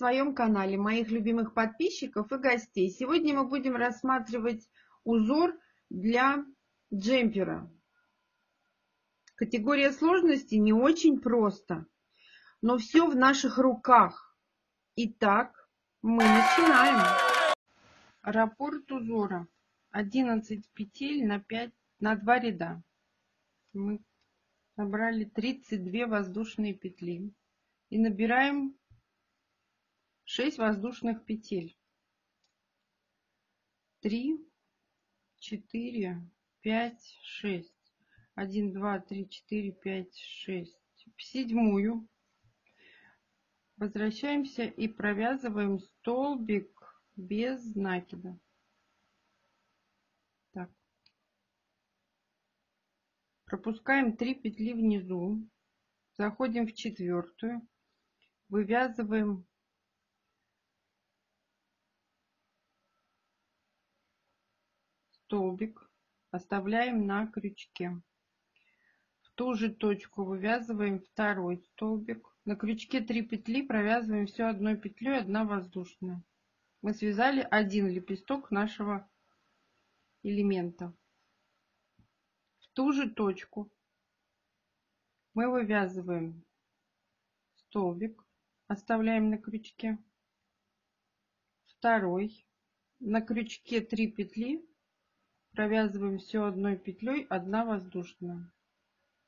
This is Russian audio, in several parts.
своем канале моих любимых подписчиков и гостей. Сегодня мы будем рассматривать узор для джемпера. Категория сложности не очень просто, но все в наших руках. Итак, мы начинаем. Раппорт узора 11 петель на 2 ряда. Мы набрали 32 воздушные петли и набираем 6 воздушных петель. 3, 4, 5, 6. 1, 2, 3, 4, 5, 6. В седьмую возвращаемся и провязываем столбик без накида. Так. Пропускаем 3 петли внизу. Заходим в четвертую. Вывязываем столбик, оставляем на крючке. В ту же точку вывязываем второй столбик. На крючке 3 петли, провязываем все одной петлей, 1 воздушная. Мы связали один лепесток нашего элемента. В ту же точку мы вывязываем столбик, оставляем на крючке. Второй. На крючке 3 петли, провязываем все одной петлей, 1 воздушная.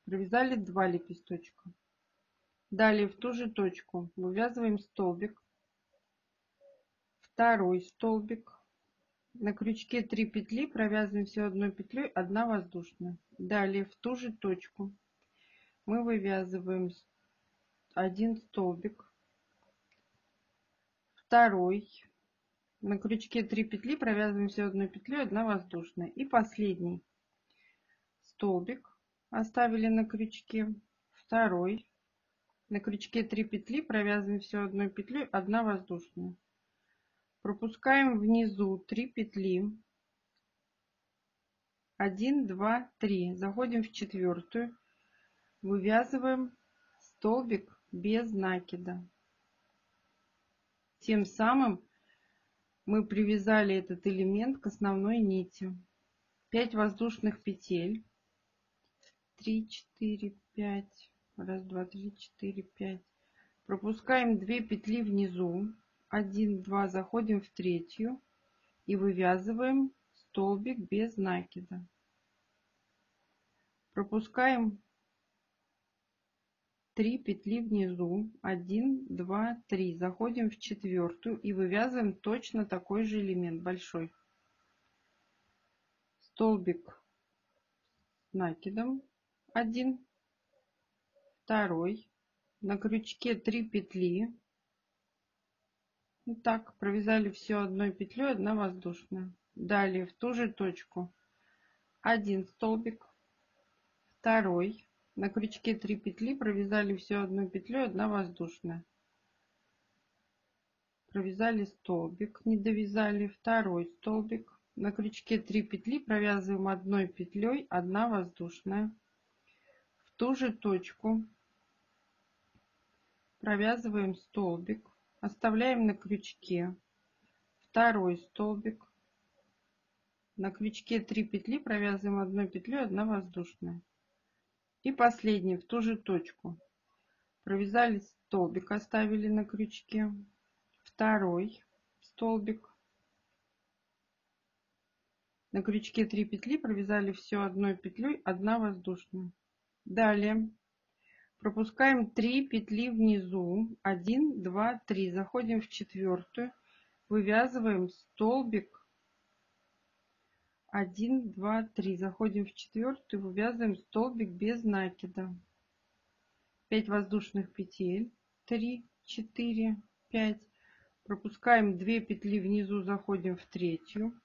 Провязали 2 лепесточка. Далее в ту же точку вывязываем столбик, второй столбик. На крючке 3 петли, провязываем все одной петлей, 1 воздушная. Далее в ту же точку мы вывязываем один столбик, второй. На крючке 3 петли, провязываем все одной петлей, 1 воздушная. И последний столбик оставили на крючке, второй. На крючке 3 петли, провязываем все одной петлей, 1 воздушная. Пропускаем внизу 3 петли. 1, 2, 3. Заходим в четвертую. Вывязываем столбик без накида. Тем самым мы привязали этот элемент к основной нити. 5 воздушных петель. 3, 4, 5. 1, 2, 3, 4, 5. Пропускаем 2 петли внизу. 1, 2. Заходим в третью. И вывязываем столбик без накида. Пропускаем 3 петли внизу. 1, 2, 3. Заходим в четвертую и вывязываем точно такой же элемент большой. Столбик с накидом 1, второй. На крючке 3 петли. Вот так провязали все одной петлей, 1 воздушная. Далее в ту же точку 1 столбик, второй. На крючке 3 петли, провязали все одной петлей, 1 воздушная. Провязали столбик, не довязали, второй столбик. На крючке 3 петли, провязываем одной петлей, 1 воздушная. В ту же точку провязываем столбик, оставляем на крючке, второй столбик. На крючке 3 петли, провязываем одной петлей, 1 воздушная. И последний в ту же точку провязали столбик, оставили на крючке, второй столбик. На крючке 3 петли, провязали все одной петлей, 1 воздушная. Далее пропускаем 3 петли внизу, 1, 2, 3. Заходим в четвертую, вывязываем столбик 1, 2, 3. Заходим в четвертую, вывязываем столбик без накида. 5 воздушных петель. 3, 4, 5. Пропускаем 2 петли внизу, заходим в третью.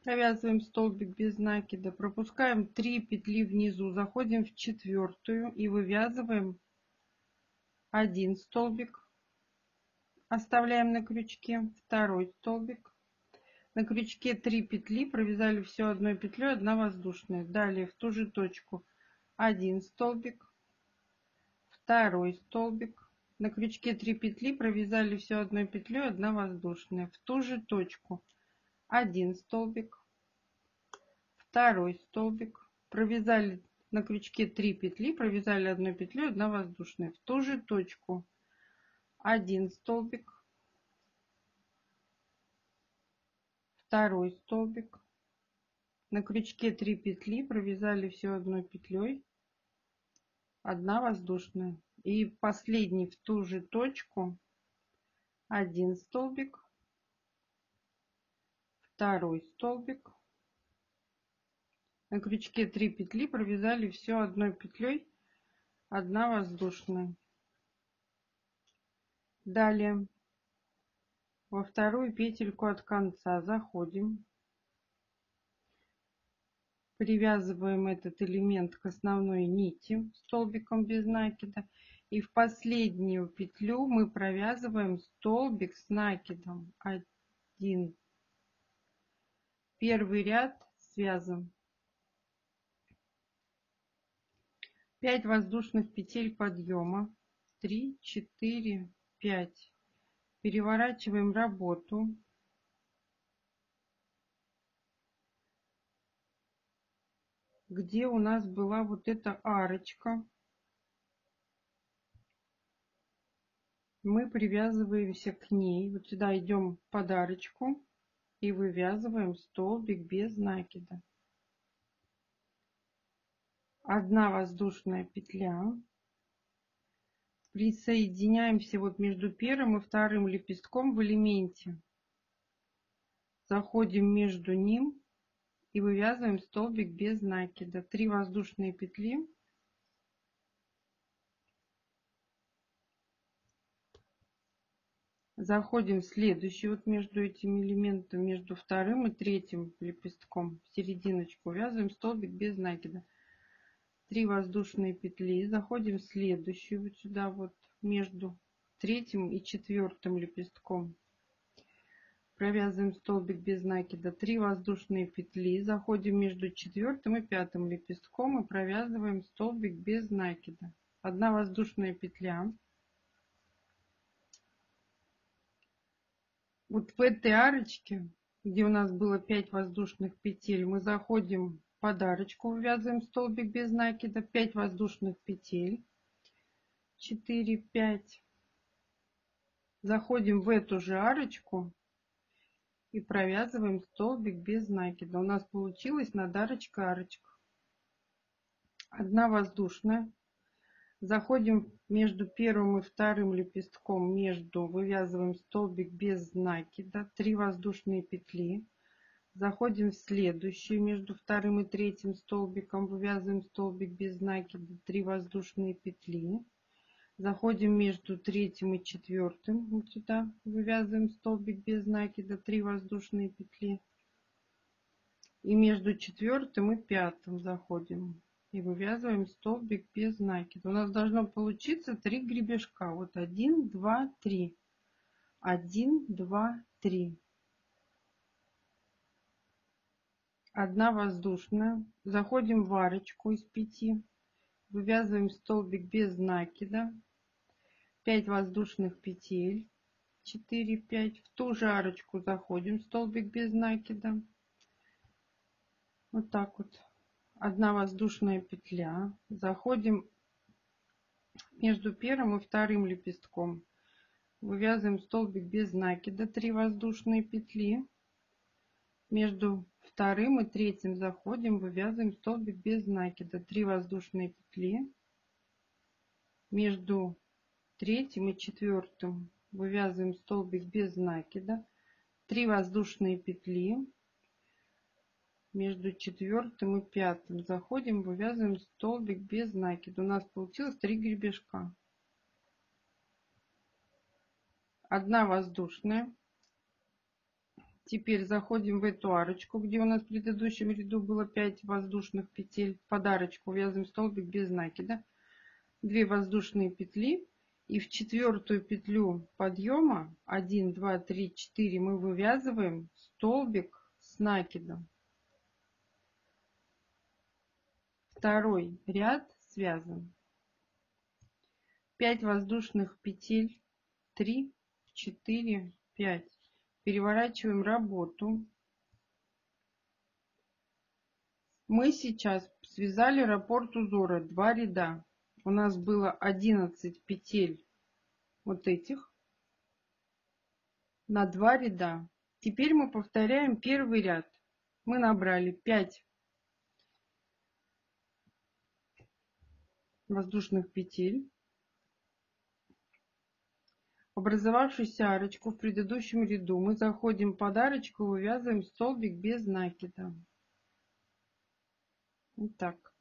Провязываем столбик без накида. Пропускаем 3 петли внизу, заходим в четвертую и вывязываем 1 столбик. Оставляем на крючке, второй столбик. На крючке 3 петли, провязали все одной петлей, 1 воздушная. Далее в ту же точку 1 столбик, второй столбик. На крючке 3 петли, провязали все одной петлей, 1 воздушная. В ту же точку 1 столбик, 2 столбик, провязали на крючке 3 петли, провязали одной петлей, 1 воздушная. В ту же точку 1 столбик, 2 столбик, на крючке 3 петли, провязали все одной петлей, 1 воздушная. И последний в ту же точку 1 столбик, 2 столбик, на крючке 3 петли, провязали все одной петлей, 1 воздушная. Далее во вторую петельку от конца заходим, привязываем этот элемент к основной нити столбиком без накида, и в последнюю петлю мы провязываем столбик с накидом 1. Первый ряд связан. 5 воздушных петель подъема, 3, 4, 5. Переворачиваем работу. Где у нас была вот эта арочка, мы привязываемся к ней. Вот сюда идем под арочку и вывязываем столбик без накида. 1 воздушная петля. Присоединяемся вот между первым и вторым лепестком в элементе. Заходим между ним и вывязываем столбик без накида. 3 воздушные петли. Заходим в следующий вот между этими элементами, между вторым и третьим лепестком, в серединочку вязываем столбик без накида. 3 воздушные петли. Заходим в следующую вот сюда вот между третьим и четвертым лепестком. Провязываем столбик без накида. 3 воздушные петли. Заходим между четвертым и пятым лепестком и провязываем столбик без накида. 1 воздушная петля. Вот в этой арочке, где у нас было 5 воздушных петель, мы заходим под арочку, вывязываем столбик без накида, 5 воздушных петель, 4, 5. Заходим в эту же арочку и провязываем столбик без накида. У нас получилась над арочкой арочка. 1 воздушная. Заходим между первым и вторым лепестком, вывязываем столбик без накида, 3 воздушные петли. Заходим в следующую, между вторым и третьим столбиком, вывязываем столбик без накида, 3 воздушные петли. Заходим между третьим и четвертым, вот сюда, вывязываем столбик без накида, 3 воздушные петли. И между четвертым и пятым заходим и вывязываем столбик без накида. У нас должно получиться 3 гребешка. Вот 1, 2, 3. 1, 2, 3. 1 воздушная. Заходим в арочку из 5. Вывязываем столбик без накида. 5 воздушных петель. 4, 5. В ту же арочку заходим. Столбик без накида. Вот так вот. 1 воздушная петля. Заходим между первым и вторым лепестком. Вывязываем столбик без накида, 3 воздушные петли. Между вторым и третьим заходим, вывязываем столбик без накида, 3 воздушные петли. Между третьим и четвертым вывязываем столбик без накида, 3 воздушные петли. Между четвертым и пятым заходим, вывязываем столбик без накида. У нас получилось 3 гребешка. 1 воздушная. Теперь заходим в эту арочку, где у нас в предыдущем ряду было 5 воздушных петель. Под арочку вязаем столбик без накида. 2 воздушные петли. И в четвертую петлю подъема 1, 2, 3, 4 мы вывязываем столбик с накидом. Второй ряд связан. 5 воздушных петель, 3, 4, 5. Переворачиваем работу. Мы сейчас связали раппорт узора 2 ряда. У нас было 11 петель вот этих на 2 ряда. Теперь мы повторяем первый ряд. Мы набрали 5 воздушных петель. Образовавшуюся арочку в предыдущем ряду мы заходим под арочку, вывязываем столбик без накида. Вот так.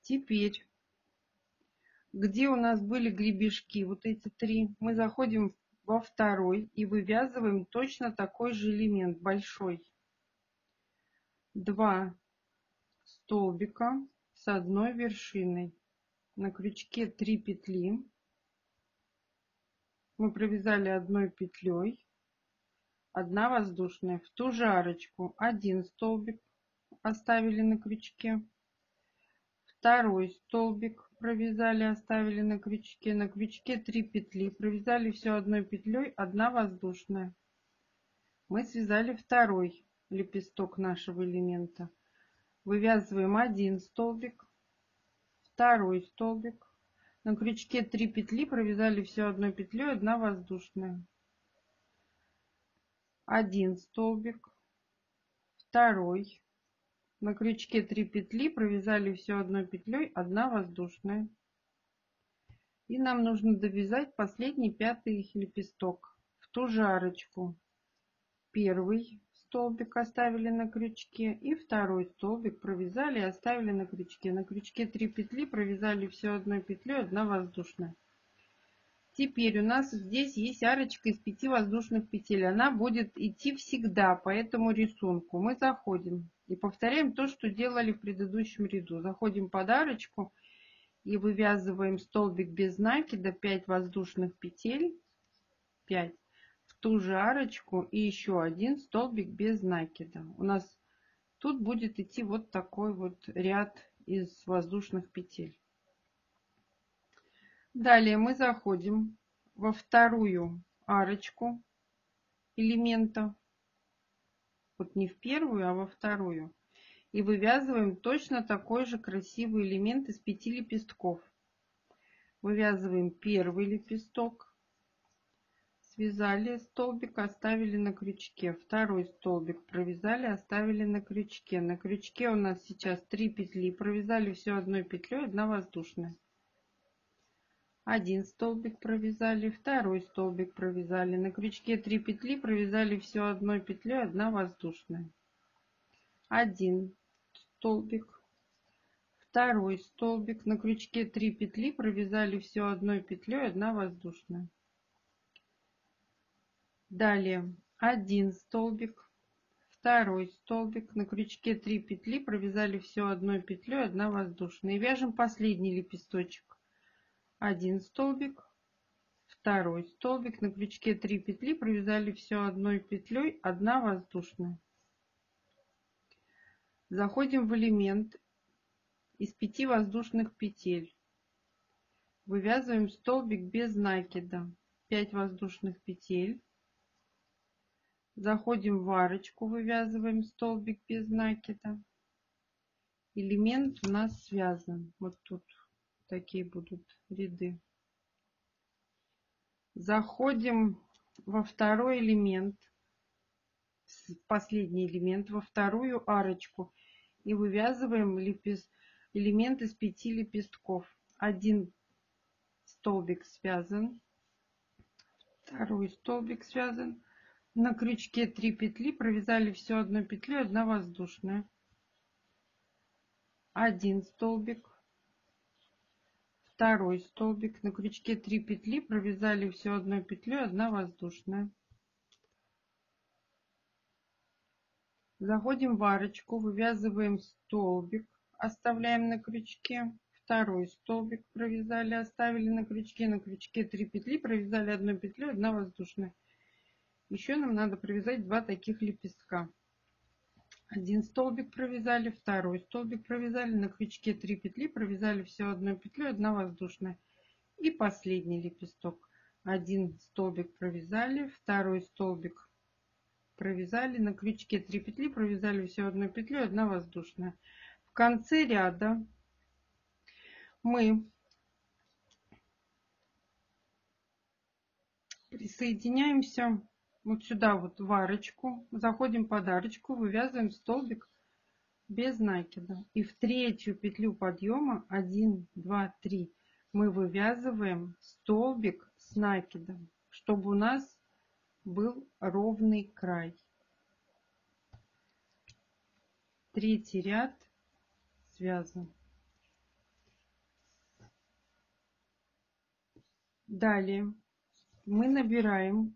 Теперь, где у нас были гребешки, вот эти 3, мы заходим во второй и вывязываем точно такой же элемент, большой. 2 столбика с одной вершиной. На крючке 3 петли. Мы провязали одной петлей, 1 воздушная. В ту же арочку 1 столбик оставили на крючке. Второй столбик провязали, оставили на крючке. На крючке 3 петли, провязали все одной петлей, 1 воздушная. Мы связали второй лепесток нашего элемента. Вывязываем 1 столбик, второй столбик. На крючке 3 петли, провязали все одной петлей, 1 воздушная. 1 столбик, второй. На крючке 3 петли, провязали все одной петлей, 1 воздушная. И нам нужно довязать последний 5-й лепесток. В ту же арочку первый столбик оставили на крючке и второй столбик провязали и оставили на крючке. На крючке 3 петли, провязали все одной петлей, 1 воздушная. Теперь у нас здесь есть арочка из 5 воздушных петель. Она будет идти всегда по этому рисунку. Мы заходим и повторяем то, что делали в предыдущем ряду. Заходим под арочку и вывязываем столбик без накида, 5 воздушных петель, 5, в ту же арочку и еще 1 столбик без накида. У нас тут будет идти вот такой вот ряд из воздушных петель. Далее мы заходим во вторую арочку элемента, вот не в первую, а во вторую, и вывязываем точно такой же красивый элемент из 5 лепестков. Вывязываем первый лепесток, связали столбик, оставили на крючке. Второй столбик провязали, оставили на крючке. На крючке у нас сейчас 3 петли, провязали все одной петлей, 1 воздушная. 1 столбик провязали, второй столбик провязали. На крючке 3 петли, провязали все одной петлей, 1 воздушная. 1 столбик, второй столбик. На крючке 3 петли, провязали все одной петлей, 1 воздушная. Далее 1 столбик, второй столбик. На крючке 3 петли, провязали все одной петлей, 1 воздушная. И вяжем последний лепесточек. 1 столбик, второй столбик. На крючке 3 петли, провязали все одной петлей, 1 воздушная. Заходим в элемент из 5 воздушных петель. Вывязываем столбик без накида, 5 воздушных петель. Заходим в арочку, вывязываем столбик без накида. Элемент у нас связан. Вот тут такие будут ряды. Заходим во второй элемент, последний элемент, во вторую арочку и вывязываем элемент из 5 лепестков. 1 столбик связан, второй столбик связан. На крючке 3 петли, провязали все одной петлей, 1 воздушная. 1 столбик, второй столбик. На крючке 3 петли, провязали все одной петлей, 1 воздушная. Заходим в арочку, вывязываем столбик, оставляем на крючке. Второй столбик провязали, оставили на крючке. На крючке 3 петли, провязали одной петлей, 1 воздушная. Еще нам надо провязать 2 таких лепестка. Один столбик провязали, второй столбик провязали, на крючке 3 петли, провязали всего одной петлей, 1 воздушная. И последний лепесток. Один столбик провязали, второй столбик провязали, на крючке 3 петли, провязали всего одной петлей, 1 воздушная. В конце ряда мы присоединяемся вот сюда вот в арочку, заходим под арочку, вывязываем столбик без накида. И в третью петлю подъема 1, 2, 3 мы вывязываем столбик с накидом, чтобы у нас был ровный край. Третий ряд связан. Далее мы набираем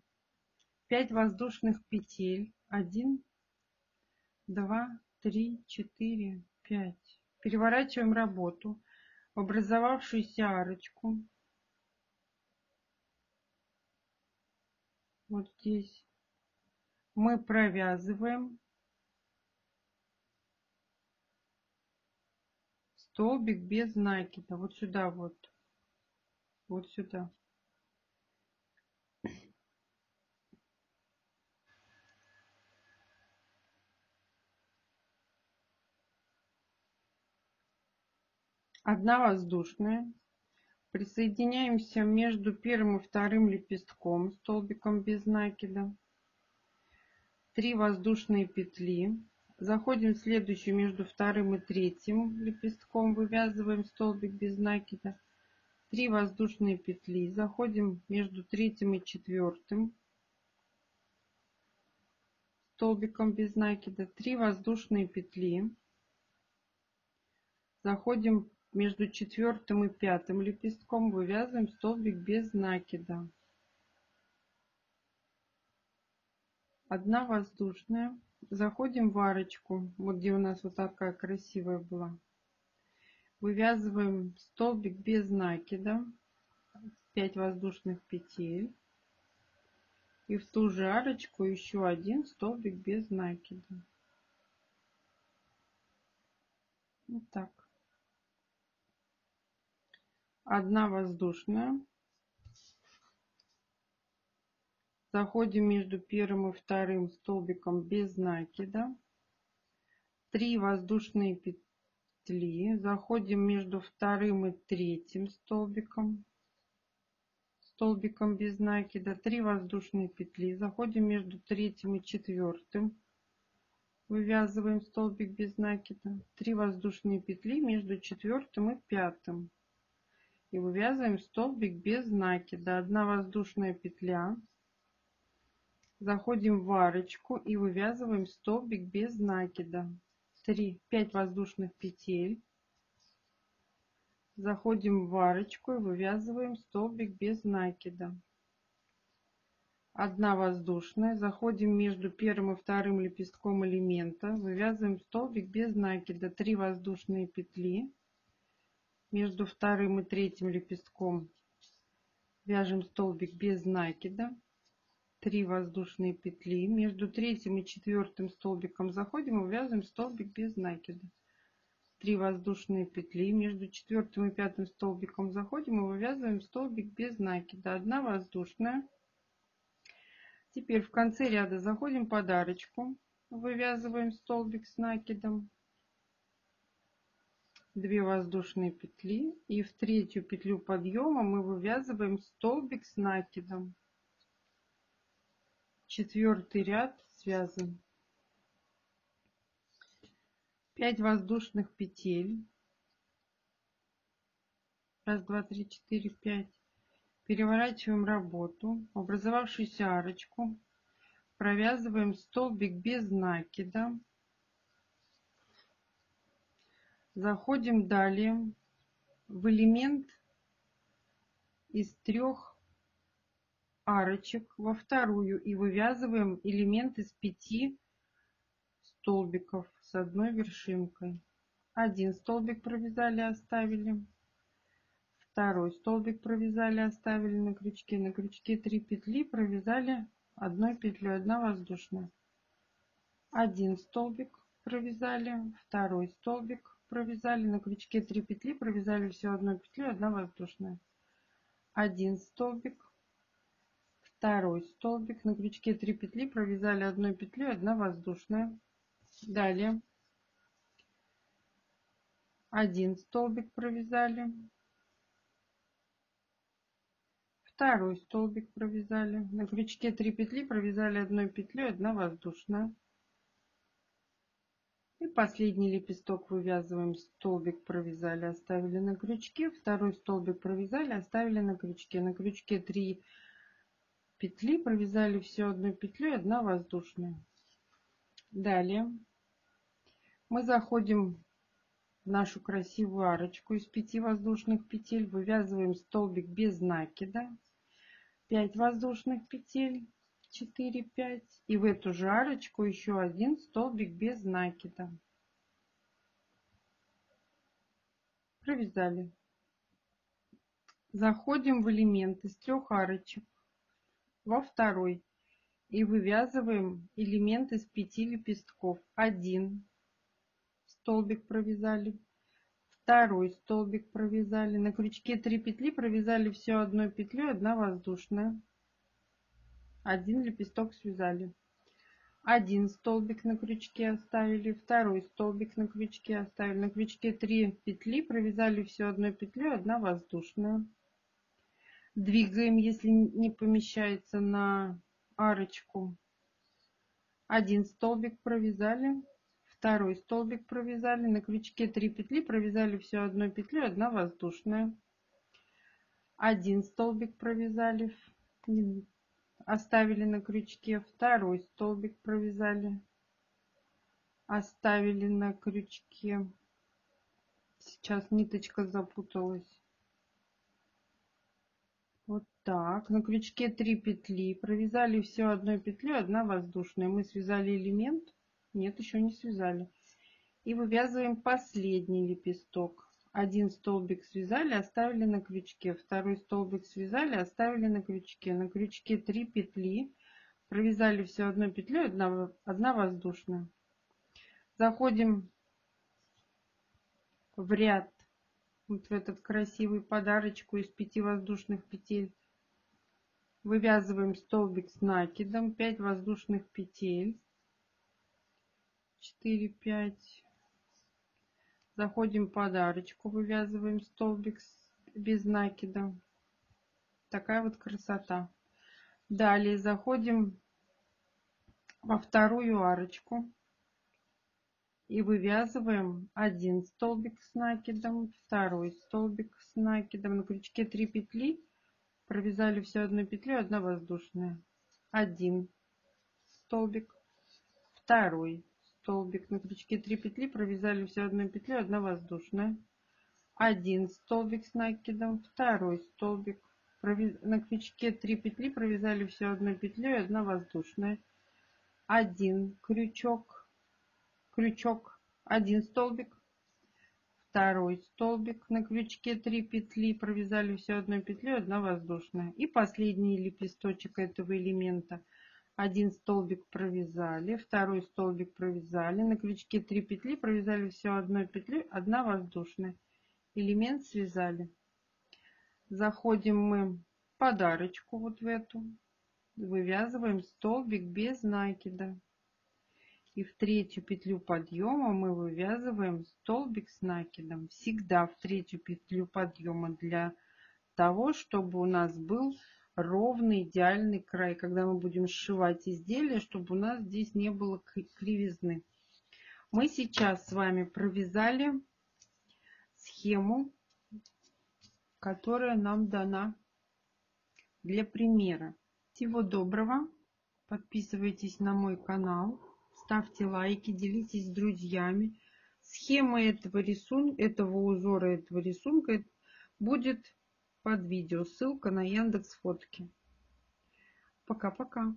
5 воздушных петель. 1, 2, 3, 4, 5. Переворачиваем работу в образовавшуюся арочку. Вот здесь мы провязываем столбик без накида. Вот сюда вот. Вот сюда. Одна воздушная. Присоединяемся между первым и вторым лепестком столбиком без накида. 3 воздушные петли. Заходим в следующую между вторым и третьим лепестком, вывязываем столбик без накида. 3 воздушные петли. Заходим между третьим и четвертым столбиком без накида. 3 воздушные петли. Заходим между четвертым и пятым лепестком, вывязываем столбик без накида. 1 воздушная. Заходим в арочку, вот где у нас вот такая красивая была. Вывязываем столбик без накида, 5 воздушных петель. И в ту же арочку еще 1 столбик без накида. Вот так. 1 воздушная. Заходим между первым и вторым столбиком без накида. 3 воздушные петли. Заходим между вторым и третьим столбиком без накида. 3 воздушные петли. Заходим между третьим и четвертым. Вывязываем столбик без накида. 3 воздушные петли между четвертым и пятым. И вывязываем столбик без накида. 1 воздушная петля. Заходим в арочку и вывязываем столбик без накида. 5 воздушных петель. Заходим в арочку и вывязываем столбик без накида. 1 воздушная. Заходим между первым и вторым лепестком элемента. Вывязываем столбик без накида. 3 воздушные петли. Между вторым и третьим лепестком вяжем столбик без накида. 3 воздушные петли. Между третьим и четвертым столбиком заходим и вывязываем столбик без накида. 3 воздушные петли. Между четвертым и пятым столбиком заходим и вывязываем столбик без накида. 1 воздушная. Теперь в конце ряда заходим под арочку. Вывязываем столбик с накидом. 2 воздушные петли. И в третью петлю подъема мы вывязываем столбик с накидом. Четвертый ряд связан. 5 воздушных петель. 1, 2, 3, 4, 5. Переворачиваем работу в образовавшуюся арочку. Провязываем столбик без накида. Заходим далее в элемент из 3 арочек во вторую и вывязываем элемент из 5 столбиков с одной вершинкой. 1 столбик провязали, оставили. Второй столбик провязали, оставили на крючке. На крючке 3 петли, провязали 1 петлю, 1 воздушная. 1 столбик провязали, второй столбик провязали, на крючке 3 петли, провязали всю одну петлю, 1 воздушная, 1 столбик, второй столбик, на крючке 3 петли, провязали 1 петлю, 1 воздушная, далее 1 столбик провязали, второй столбик провязали, на крючке 3 петли, провязали 1 петлю, 1 воздушная. И последний лепесток вывязываем, столбик провязали, оставили на крючке, второй столбик провязали, оставили на крючке 3 петли, провязали всю 1 петлю, 1 воздушная. Далее мы заходим в нашу красивую арочку из 5 воздушных петель, вывязываем столбик без накида, 5 воздушных петель, 4, 5, и в эту же арочку еще 1 столбик без накида. Провязали. Заходим в элемент из 3 арочек во второй и вывязываем элемент из 5 лепестков. 1 столбик провязали, второй столбик провязали, на крючке 3 петли, провязали всю 1 петлю, 1 воздушная, 1 лепесток связали, 1 столбик на крючке оставили, второй столбик на крючке оставили, на крючке 3 петли, провязали всю 1 петлю, 1 воздушная. Двигаем, если не помещается на арочку. 1 столбик провязали, второй столбик провязали, на крючке 3 петли, провязали всю 1 петлю, 1 воздушная, 1 столбик провязали, оставили на крючке, второй столбик провязали, оставили на крючке. Сейчас ниточка запуталась. Вот так, на крючке 3 петли, провязали всю 1 петлю, 1 воздушная. Мы связали элемент, нет, еще не связали. И вывязываем последний лепесток. 1 столбик связали, оставили на крючке, второй столбик связали, оставили на крючке 3 петли, провязали всю 1 петлю, 1 воздушная. Заходим в ряд, вот в этот красивый подарочку из 5 воздушных петель. Вывязываем столбик с накидом, 5 воздушных петель, 4, 5. Заходим под арочку, вывязываем столбик без накида. Такая вот красота. Далее заходим во вторую арочку и вывязываем 1 столбик с накидом, второй столбик с накидом, на крючке 3 петли, провязали всю 1 петлю, 1 воздушная, 1 столбик, второй столбик, на крючке 3 петли, провязали всю 1 петлю, 1 воздушная, 1 столбик с накидом, второй столбик, на крючке 3 петли, провязали всю 1 петлю, 1 воздушная, 1 крючок, 1 столбик, второй столбик, на крючке 3 петли, провязали всю 1 петлю, 1 воздушная. И последний лепесточек этого элемента. 1 столбик провязали, второй столбик провязали, на крючке 3 петли, провязали всю 1 петлю, 1 воздушная. Элемент связали. Заходим мы под арочку вот в эту, вывязываем столбик без накида. И в третью петлю подъема мы вывязываем столбик с накидом. Всегда в третью петлю подъема, для того, чтобы у нас был ровный идеальный край, когда мы будем сшивать изделие, чтобы у нас здесь не было кривизны. Мы сейчас с вами провязали схему, которая нам дана для примера. Всего доброго. Подписывайтесь на мой канал, ставьте лайки, делитесь с друзьями. Схема этого рисунка, этого узора, этого рисунка будет под видео. Ссылка на Яндекс.Фотки. Пока-пока.